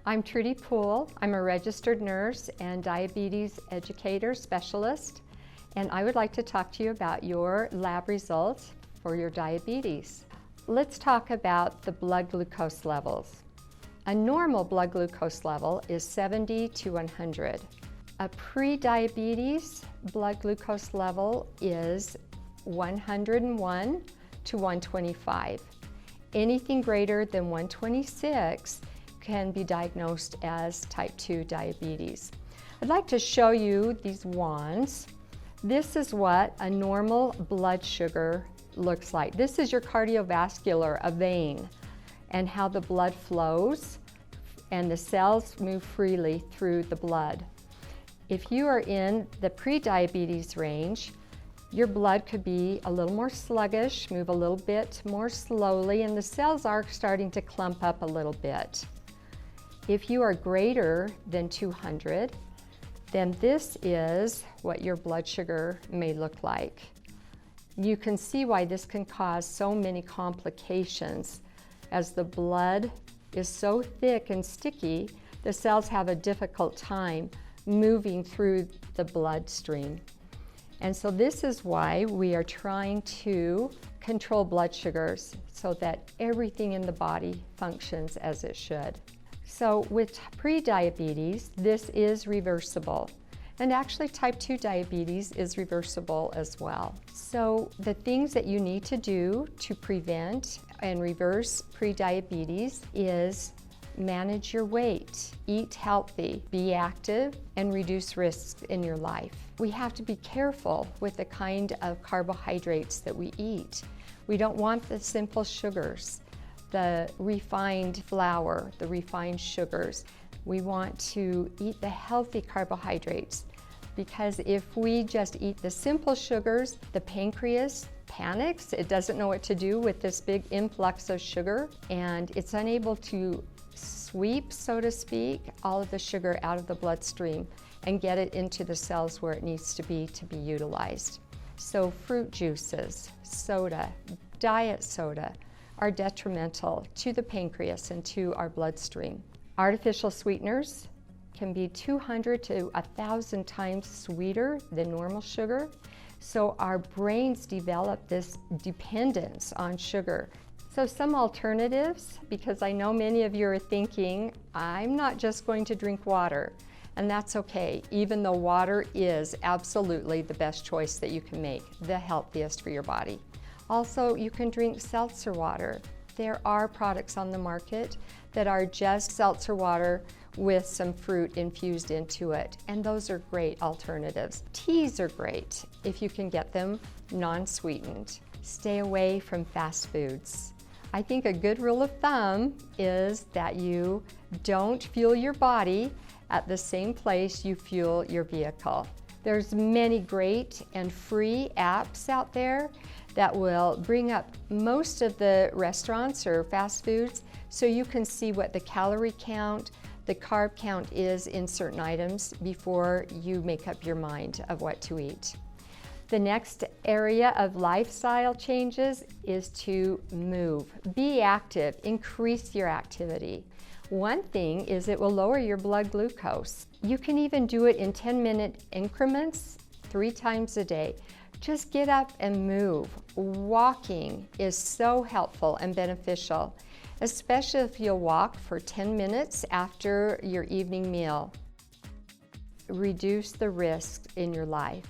I'm Trudy Poole. I'm a registered nurse and diabetes educator specialist, and I would like to talk to you about your lab results for your diabetes. Let's talk about the blood glucose levels. A normal blood glucose level is 70 to 100. A pre-diabetes blood glucose level is 101 to 125. Anything greater than 126 can be diagnosed as type 2 diabetes. I'd like to show you these wands. This is what a normal blood sugar looks like. This is your cardiovascular, a vein, and how the blood flows and the cells move freely through the blood. If you are in the pre-diabetes range, your blood could be a little more sluggish, move a little bit more slowly, and the cells are starting to clump up a little bit. If you are greater than 200, then this is what your blood sugar may look like. You can see why this can cause so many complications. As the blood is so thick and sticky, the cells have a difficult time moving through the bloodstream. And so this is why we are trying to control blood sugars so that everything in the body functions as it should. So with pre-diabetes, this is reversible. And actually type 2 diabetes is reversible as well. So the things that you need to do to prevent and reverse pre-diabetes is manage your weight, eat healthy, be active, and reduce risks in your life. We have to be careful with the kind of carbohydrates that we eat. We don't want the simple sugars, the refined flour, the refined sugars. We want to eat the healthy carbohydrates, because if we just eat the simple sugars, the pancreas panics. It doesn't know what to do with this big influx of sugar, and it's unable to sweep, so to speak, all of the sugar out of the bloodstream and get it into the cells where it needs to be utilized. So fruit juices, soda, diet soda are detrimental to the pancreas and to our bloodstream. Artificial sweeteners can be 200 to 1,000 times sweeter than normal sugar. So our brains develop this dependence on sugar. So some alternatives, because I know many of you are thinking, I'm not just going to drink water, and that's okay, even though water is absolutely the best choice that you can make, the healthiest for your body. Also, you can drink seltzer water. There are products on the market that are just seltzer water with some fruit infused into it, and those are great alternatives. Teas are great if you can get them non-sweetened. Stay away from fast foods. I think a good rule of thumb is that you don't fuel your body at the same place you fuel your vehicle. There's many great and free apps out there that will bring up most of the restaurants or fast foods so you can see what the calorie count, the carb count is in certain items before you make up your mind of what to eat. The next area of lifestyle changes is to move. Be active, increase your activity. One thing is it will lower your blood glucose. You can even do it in 10-minute increments 3 times a day. Just get up and move. Walking is so helpful and beneficial, especially if you'll walk for 10 minutes after your evening meal. Reduce the risks in your life.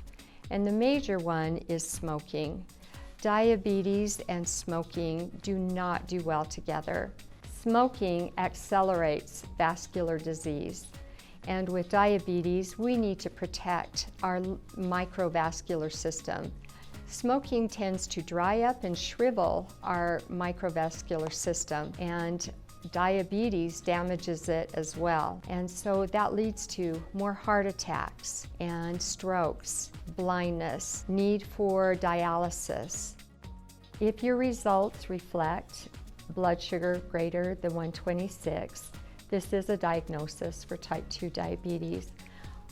And the major one is smoking. Diabetes and smoking do not do well together. Smoking accelerates vascular disease. And with diabetes, we need to protect our microvascular system. Smoking tends to dry up and shrivel our microvascular system, and diabetes damages it as well. And so that leads to more heart attacks and strokes, blindness, need for dialysis. If your results reflect blood sugar greater than 126, this is a diagnosis for type 2 diabetes.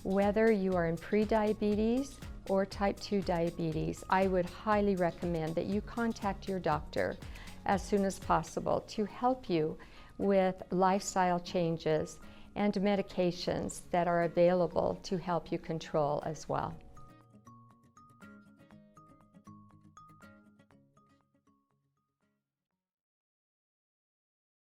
Whether you are in pre-diabetes or type 2 diabetes, I would highly recommend that you contact your doctor as soon as possible to help you with lifestyle changes and medications that are available to help you control as well.